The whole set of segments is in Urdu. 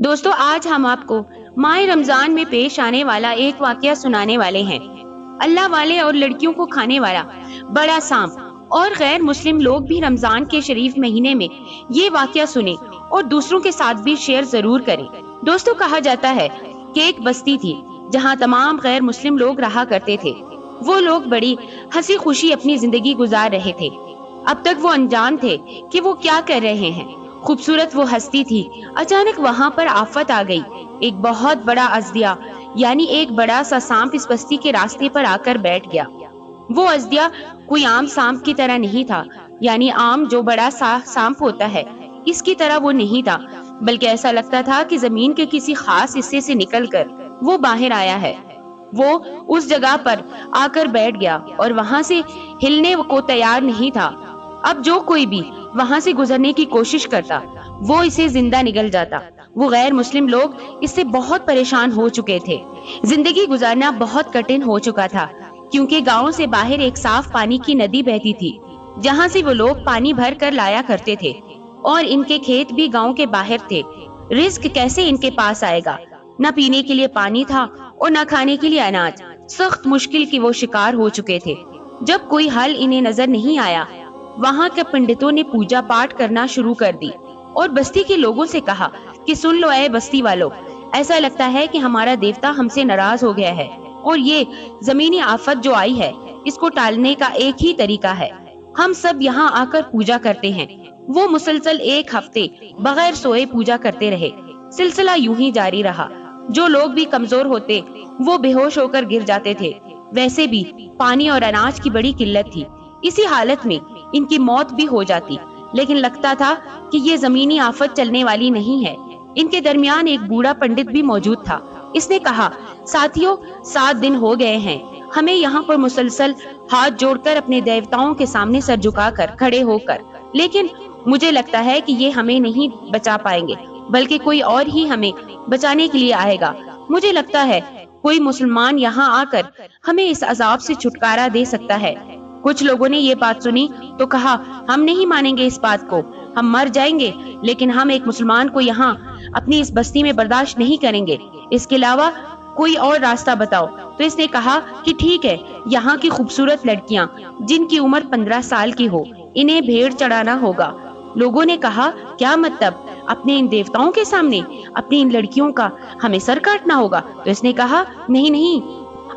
دوستو آج ہم آپ کو ماہ رمضان میں پیش آنے والا ایک واقعہ سنانے والے ہیں۔ اللہ والے اور لڑکیوں کو کھانے والا بڑا سانپ اور غیر مسلم لوگ بھی رمضان کے شریف مہینے میں یہ واقعہ سنیں اور دوسروں کے ساتھ بھی شیئر ضرور کریں۔ دوستو کہا جاتا ہے کہ ایک بستی تھی جہاں تمام غیر مسلم لوگ رہا کرتے تھے۔ وہ لوگ بڑی ہنسی خوشی اپنی زندگی گزار رہے تھے۔ اب تک وہ انجان تھے کہ وہ کیا کر رہے ہیں۔ خوبصورت وہ ہستی تھی، اچانک وہاں پر آفت آ گئی۔ ایک بہت بڑا ازدیا یعنی ایک بڑا سا سانپ اس بستی کے راستے پر آ کر بیٹھ گیا۔ وہ ازدیا کوئی عام سانپ کی طرح نہیں تھا، یعنی عام جو بڑا سا سانپ ہوتا ہے اس کی طرح وہ نہیں تھا، بلکہ ایسا لگتا تھا کہ زمین کے کسی خاص حصے سے نکل کر وہ باہر آیا ہے۔ وہ اس جگہ پر آ کر بیٹھ گیا اور وہاں سے ہلنے کو تیار نہیں تھا۔ اب جو کوئی بھی وہاں سے گزرنے کی کوشش کرتا وہ اسے زندہ نگل جاتا۔ وہ غیر مسلم لوگ اس سے بہت پریشان ہو چکے تھے۔ زندگی گزارنا بہت کٹھن ہو چکا تھا، کیونکہ گاؤں سے باہر ایک صاف پانی کی ندی بہتی تھی جہاں سے وہ لوگ پانی بھر کر لایا کرتے تھے، اور ان کے کھیت بھی گاؤں کے باہر تھے۔ رزق کیسے ان کے پاس آئے گا؟ نہ پینے کے لیے پانی تھا اور نہ کھانے کے لیے اناج۔ سخت مشکل کی وہ شکار ہو چکے تھے۔ جب کوئی حل انہیں نظر نہیں آیا، وہاں کے پنڈتوں نے پوجا پاٹ کرنا شروع کر دی اور بستی کے لوگوں سے کہا کہ سن لو اے بستی والو، ایسا لگتا ہے کہ ہمارا دیوتا ہم سے ناراض ہو گیا ہے، اور یہ زمینی آفت جو آئی ہے اس کو ٹالنے کا ایک ہی طریقہ ہے۔ ہم سب یہاں آ کر پوجا کرتے ہیں۔ وہ مسلسل ایک ہفتے بغیر سوئے پوجا کرتے رہے۔ سلسلہ یوں ہی جاری رہا۔ جو لوگ بھی کمزور ہوتے وہ بے ہوش ہو کر گر جاتے تھے۔ ویسے بھی پانی اور اناج کی بڑی قلت تھی، اسی حالت میں ان کی موت بھی ہو جاتی، لیکن لگتا تھا کہ یہ زمینی آفت چلنے والی نہیں ہے۔ ان کے درمیان ایک بوڑھا پنڈت بھی موجود تھا۔ اس نے کہا، ساتھیوں 7 دن ہو گئے ہیں ہمیں یہاں پر مسلسل ہاتھ جوڑ کر اپنے دیوتاؤں کے سامنے سر جھکا کر کھڑے ہو کر، لیکن مجھے لگتا ہے کہ یہ ہمیں نہیں بچا پائیں گے، بلکہ کوئی اور ہی ہمیں بچانے کے لیے آئے گا۔ مجھے لگتا ہے کوئی مسلمان یہاں آ کر ہمیں اس عذاب سے چھٹکارا دے سکتا ہے۔ کچھ لوگوں نے یہ بات سنی تو کہا، ہم نہیں مانیں گے اس بات کو، ہم مر جائیں گے لیکن ہم ایک مسلمان کو یہاں اپنی اس بستی میں برداشت نہیں کریں گے، اس کے علاوہ کوئی اور راستہ بتاؤ۔ تو اس نے کہا کہ ٹھیک ہے، یہاں کی خوبصورت لڑکیاں جن کی عمر 15 سال کی ہو انہیں بھیڑ چڑھانا ہوگا۔ لوگوں نے کہا، کیا مطلب؟ اپنے ان دیوتاؤں کے سامنے اپنی ان لڑکیوں کا ہمیں سر کاٹنا ہوگا؟ تو اس نے کہا، نہیں نہیں،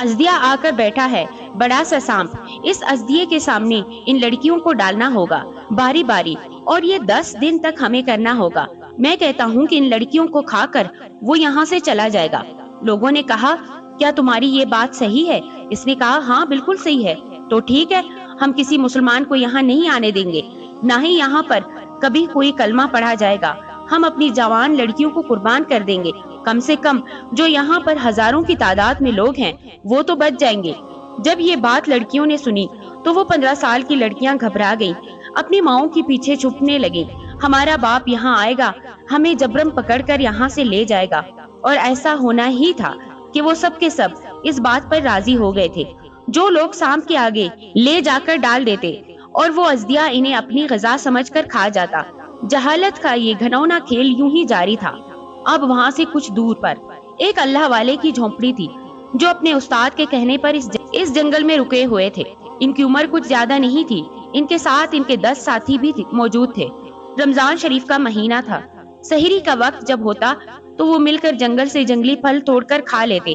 ازدیا آ کر بیٹھا ہے، بڑا سا سانپ، اس ازدیے کے سامنے ان لڑکیوں کو ڈالنا ہوگا باری باری، اور یہ 10 دن تک ہمیں کرنا ہوگا۔ میں کہتا ہوں کہ ان لڑکیوں کو کھا کر وہ یہاں سے چلا جائے گا۔ لوگوں نے کہا، کیا تمہاری یہ بات صحیح ہے؟ اس نے کہا، ہاں بالکل صحیح ہے۔ تو ٹھیک ہے، ہم کسی مسلمان کو یہاں نہیں آنے دیں گے، نہ ہی یہاں پر کبھی کوئی کلمہ پڑھا جائے گا۔ ہم اپنی جوان لڑکیوں کو قربان کر دیں گے، کم سے کم جو یہاں پر ہزاروں کی تعداد میں لوگ ہیں وہ تو بچ جائیں گے۔ جب یہ بات لڑکیوں نے سنی تو وہ 15 سال کی لڑکیاں گھبرا گئیں، اپنی ماؤں کے پیچھے چھپنے لگیں۔ ہمارا باپ یہاں آئے گا، ہمیں جبرن پکڑ کر یہاں سے لے جائے گا۔ اور ایسا ہونا ہی تھا کہ وہ سب کے سب اس بات پر راضی ہو گئے تھے۔ جو لوگ سانپ کے آگے لے جا کر ڈال دیتے اور وہ ازدیا انہیں اپنی غذا سمجھ کر کھا جاتا۔ جہالت کا یہ گھنونا کھیل یوں ہی جاری تھا۔ اب وہاں سے کچھ دور پر ایک اللہ والے کی جھونپڑی تھی جو اپنے استاد کے کہنے پر اس جنگل میں رکے ہوئے تھے۔ ان کی عمر کچھ زیادہ نہیں تھی، ان کے ساتھ ان کے 10 ساتھی بھی موجود تھے۔ رمضان شریف کا مہینہ تھا۔ سحری کا وقت جب ہوتا تو وہ مل کر جنگل سے جنگلی پھل توڑ کر کھا لیتے،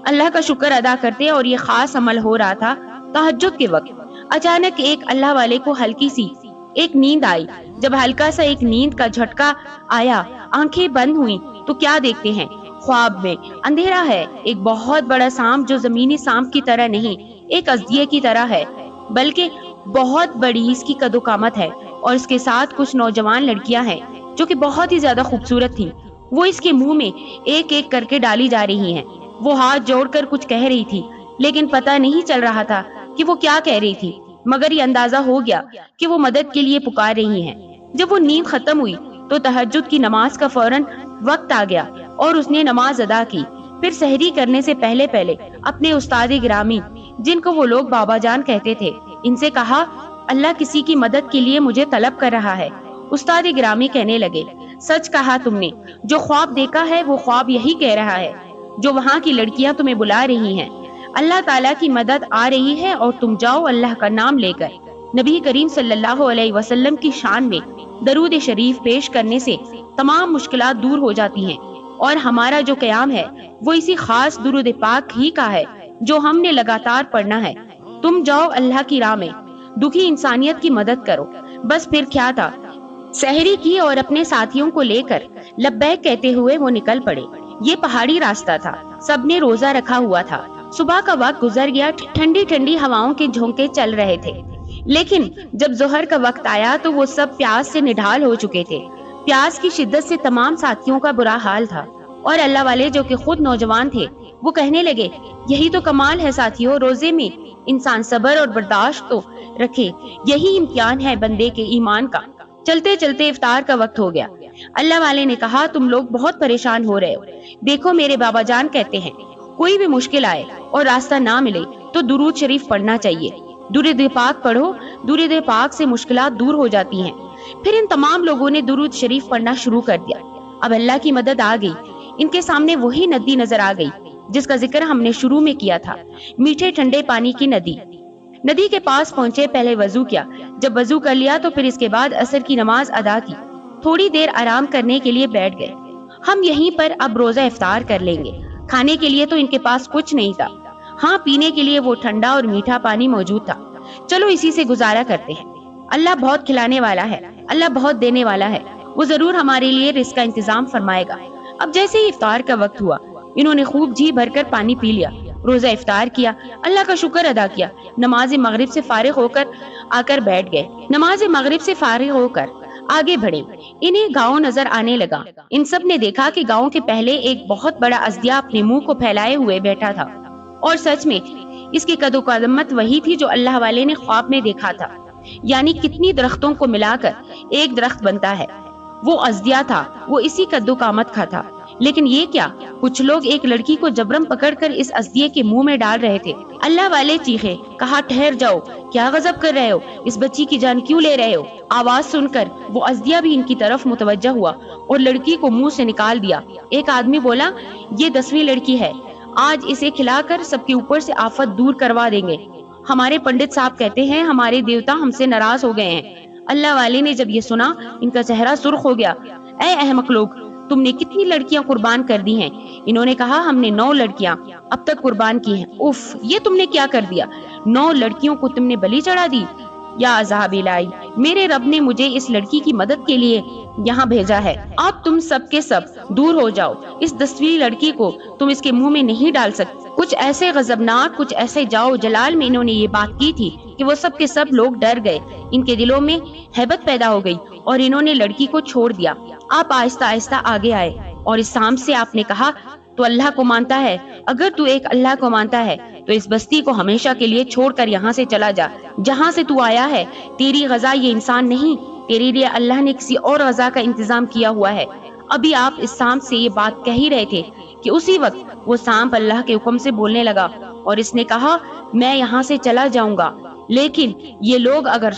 اللہ کا شکر ادا کرتے، اور یہ خاص عمل ہو رہا تھا تہجد کے وقت۔ اچانک ایک اللہ والے کو ہلکی سی ایک نیند آئی۔ جب ہلکا سا ایک نیند کا جھٹکا آیا، آنکھیں بند ہوئیں تو کیا دیکھتے ہیں؟ خواب میں اندھیرا ہے، ایک بہت بڑا سانپ جو زمینی سانپ کی طرح نہیں، ایک ازدیے کی طرح ہے، بلکہ بہت بڑی اس کی قد و قامت ہے، اور اس کے ساتھ کچھ نوجوان لڑکیاں ہیں جو کہ بہت ہی زیادہ خوبصورت تھیں۔ وہ اس کے منہ میں ایک ایک کر کے ڈالی جا رہی ہیں۔ وہ ہاتھ جوڑ کر کچھ کہہ رہی تھی، لیکن پتہ نہیں چل رہا تھا کہ وہ کیا کہہ رہی تھی، مگر یہ اندازہ ہو گیا کہ وہ مدد کے لیے پکار رہی ہیں۔ جب وہ نیند ختم ہوئی تو تہجد کی نماز کا فوراً وقت آ گیا اور اس نے نماز ادا کی۔ پھر سحری کرنے سے پہلے اپنے استاد گرامی، جن کو وہ لوگ بابا جان کہتے تھے، ان سے کہا، اللہ کسی کی مدد کے لیے مجھے طلب کر رہا ہے۔ استاد گرامی کہنے لگے، سچ کہا تم نے، جو خواب دیکھا ہے وہ خواب یہی کہہ رہا ہے، جو وہاں کی لڑکیاں تمہیں بلا رہی ہیں۔ اللہ تعالیٰ کی مدد آ رہی ہے اور تم جاؤ اللہ کا نام لے کر۔ نبی کریم صلی اللہ علیہ وسلم کی شان میں درود شریف پیش کرنے سے تمام مشکلات دور ہو جاتی ہیں، اور ہمارا جو قیام ہے وہ اسی خاص درود پاک ہی کا ہے جو ہم نے لگاتار پڑھنا ہے۔ تم جاؤ اللہ کی راہ میں، دکھی انسانیت کی مدد کرو۔ بس پھر کیا تھا، سحری کی اور اپنے ساتھیوں کو لے کر لبیک کہتے ہوئے وہ نکل پڑے۔ یہ پہاڑی راستہ تھا، سب نے روزہ رکھا ہوا تھا۔ صبح کا وقت گزر گیا، ٹھنڈی ٹھنڈی ہواؤں کے جھونکے چل رہے تھے، لیکن جب ظہر کا وقت آیا تو وہ سب پیاس سے نڈھال ہو چکے تھے۔ پیاس کی شدت سے تمام ساتھیوں کا برا حال تھا، اور اللہ والے جو کہ خود نوجوان تھے وہ کہنے لگے، یہی تو کمال ہے ساتھیوں، روزے میں انسان صبر اور برداشت تو رکھے، یہی امتحان ہے بندے کے ایمان کا۔ چلتے چلتے افطار کا وقت ہو گیا۔ اللہ والے نے کہا، تم لوگ بہت پریشان ہو رہے ہو، دیکھو میرے بابا جان کہتے ہیں کوئی بھی مشکل آئے اور راستہ نہ ملے تو درود شریف پڑھنا چاہیے، درود پاک پڑھو، درود پاک سے مشکلات دور ہو جاتی ہیں۔ پھر ان تمام لوگوں نے درود شریف پڑھنا شروع کر دیا۔ اب اللہ کی مدد آ گئی، ان کے سامنے وہی ندی نظر آ گئی جس کا ذکر ہم نے شروع میں کیا تھا، میٹھے ٹھنڈے پانی کی ندی۔ ندی کے پاس پہنچے، پہلے وضو کیا، جب وضو کر لیا تو پھر اس کے بعد عصر کی نماز ادا کی، تھوڑی دیر آرام کرنے کے لیے بیٹھ گئے۔ ہم یہیں پر اب روزہ افطار کر لیں گے۔ کھانے کے لیے تو ان کے پاس کچھ نہیں تھا، ہاں پینے کے لیے وہ ٹھنڈا اور میٹھا پانی موجود تھا، چلو اسی سے گزارا کرتے ہیں۔ اللہ بہت کھلانے والا ہے، اللہ بہت دینے والا ہے، وہ ضرور ہمارے لیے رزق کا انتظام فرمائے گا۔ اب جیسے ہی افطار کا وقت ہوا، انہوں نے خوب جی بھر کر پانی پی لیا، روزہ افطار کیا، اللہ کا شکر ادا کیا، نماز مغرب سے فارغ ہو کر آ کر بیٹھ گئے۔ نماز مغرب سے فارغ ہو کر آگے بڑھے، انہیں گاؤں نظر آنے لگا۔ ان سب نے دیکھا کہ گاؤں کے پہلے ایک بہت بڑا ازدیا اپنے منہ کو پھیلائے ہوئے بیٹھا تھا، اور سچ میں اس کی قد و قامت وہی تھی جو اللہ والے نے خواب میں دیکھا تھا، یعنی کتنی درختوں کو ملا کر ایک درخت بنتا ہے، وہ ازدیا تھا، وہ اسی قد و قامت کا تھا۔ لیکن یہ کیا، کچھ لوگ ایک لڑکی کو جبرن پکڑ کر اس ازدیے کے منہ میں ڈال رہے تھے۔ اللہ والے چیخے، کہا ٹھہر جاؤ، کیا غضب کر رہے ہو، اس بچی کی جان کیوں لے رہے ہو؟ آواز سن کر وہ ازدیا بھی ان کی طرف متوجہ ہوا اور لڑکی کو منہ سے نکال دیا۔ ایک آدمی بولا، یہ 10ویں لڑکی ہے، آج اسے کھلا کر سب کے اوپر سے آفت دور کروا دیں گے۔ ہمارے پنڈت صاحب کہتے ہیں ہمارے دیوتا ہم سے ناراض ہو گئے ہیں۔ اللہ والے نے جب یہ سنا، ان کا چہرہ سرخ ہو گیا۔ اے احمق لوگ، تم نے کتنی لڑکیاں قربان کر دی ہیں؟ انہوں نے کہا، ہم نے 9 لڑکیاں اب تک قربان کی ہیں۔ اف، یہ تم نے کیا کر دیا، 9 لڑکیوں کو تم نے بلی چڑھا دی؟ یا عذاب الہی، میرے رب نے مجھے اس لڑکی کی مدد کے لیے یہاں بھیجا ہے، اب تم سب کے سب دور ہو جاؤ، اس 10ویں لڑکی کو تم اس کے منہ میں نہیں ڈال سکتے۔ کچھ ایسے غضبناک، کچھ ایسے جاؤ جلال میں انہوں نے یہ بات کی تھی کہ وہ سب کے سب لوگ ڈر گئے، ان کے دلوں میں ہیبت پیدا ہو گئی اور انہوں نے لڑکی کو چھوڑ دیا۔ آپ آہستہ آہستہ آگے آئے اور اس سام سے آپ نے کہا، تو اللہ کو مانتا ہے؟ اگر تو ایک اللہ کو مانتا ہے تو اس بستی کو ہمیشہ کے لیے چھوڑ کر یہاں سے چلا جا، جہاں سے تو آیا ہے۔ تیری غذا یہ انسان نہیں، تیرے لیے اللہ نے کسی اور غذا کا انتظام کیا ہوا ہے۔ ابھی آپ اس سانپ سے یہ بات کہہ ہی رہے تھے کہ اسی وقت وہ سانپ اللہ کے حکم سے بولنے لگا اور اس نے کہا، میں یہاں سے چلا جاؤں گا، لیکن یہ لوگ اگر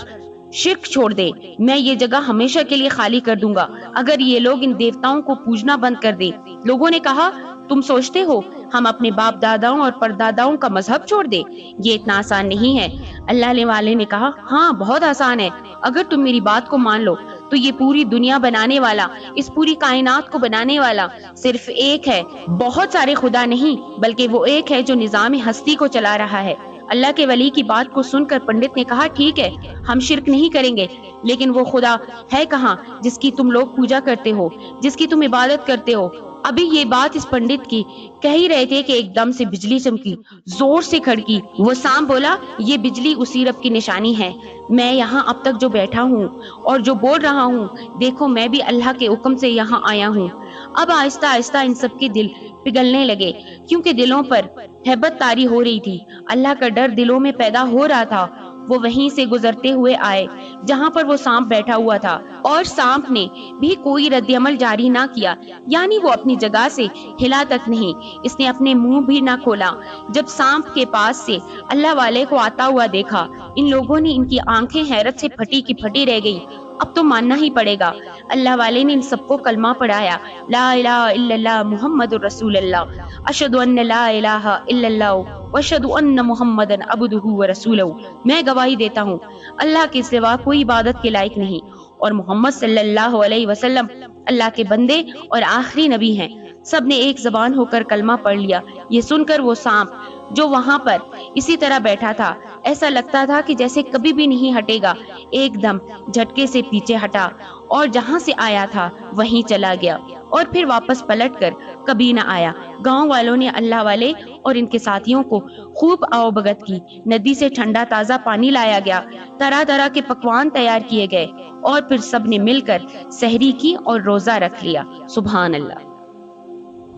شرک چھوڑ دے، میں یہ جگہ ہمیشہ کے لیے خالی کر دوں گا، اگر یہ لوگ ان دیوتاؤں کو پوجنا بند کر دے۔ لوگوں نے کہا، تم سوچتے ہو ہم اپنے باپ داداؤں اور پرداداؤں کا مذہب چھوڑ دے؟ یہ اتنا آسان نہیں ہے۔ اللہ والے نے کہا، ہاں بہت آسان ہے، اگر تم میری بات کو مان لو تو یہ پوری دنیا بنانے والا، اس پوری کائنات کو بنانے والا صرف ایک ہے، بہت سارے خدا نہیں، بلکہ وہ ایک ہے جو نظام ہستی کو چلا رہا ہے۔ اللہ کے ولی کی بات کو سن کر پنڈت نے کہا، ٹھیک ہے، ہم شرک نہیں کریں گے، لیکن وہ خدا ہے کہاں جس کی تم لوگ پوجا کرتے ہو، جس کی تم عبادت کرتے ہو؟ ابھی یہ بات اس پنڈت کی کہہ ہی رہے تھے کہ ایک دم سے بجلی چمکی، زور سے کھڑکی۔ وہ سانپ بولا، یہ بجلی اسی رب کی نشانی ہے، میں یہاں اب تک جو بیٹھا ہوں اور جو بول رہا ہوں، دیکھو میں بھی اللہ کے حکم سے یہاں آیا ہوں۔ اب آہستہ آہستہ ان سب کے دل پگھلنے لگے، کیونکہ دلوں پر ہیبت طاری ہو رہی تھی، اللہ کا ڈر دلوں میں پیدا ہو رہا تھا۔ وہ وہیں سے گزرتے ہوئے آئے جہاں پر وہ سانپ بیٹھا ہوا تھا، اور سانپ نے بھی کوئی رد عمل جاری نہ کیا، یعنی وہ اپنی جگہ سے ہلا تک نہیں، اس نے اپنے منہ بھی نہ کھولا۔ جب سانپ کے پاس سے اللہ والے کو آتا ہوا دیکھا، ان لوگوں نے ان کی آنکھیں حیرت سے پھٹی کی پھٹی رہ گئی اب تو ماننا ہی پڑے گا۔ اللہ والے نے ان سب کو کلمہ پڑھایا، لا الہ الا اللہ محمد رسول اللہ، اشہد ان لا الہ الا اللہ واشہد ان محمد عبدہ ورسولہ۔ میں گواہی دیتا ہوں اللہ کے سوا کوئی عبادت کے لائق نہیں، اور محمد صلی اللہ علیہ وسلم اللہ کے بندے اور آخری نبی ہیں۔ سب نے ایک زبان ہو کر کلمہ پڑھ لیا۔ یہ سن کر وہ سانپ جو وہاں پر اسی طرح بیٹھا تھا، ایسا لگتا تھا کہ جیسے کبھی بھی نہیں ہٹے گا، ایک دم جھٹکے سے پیچھے ہٹا اور جہاں سے آیا تھا وہیں چلا گیا، اور پھر واپس پلٹ کر کبھی نہ آیا۔ گاؤں والوں نے اللہ والے اور ان کے ساتھیوں کو خوب آؤ بھگت کی، ندی سے ٹھنڈا تازہ پانی لایا گیا، طرح طرح کے پکوان تیار کیے گئے، اور پھر سب نے مل کر سحری کی اور روزہ رکھ لیا۔ سبحان اللہ۔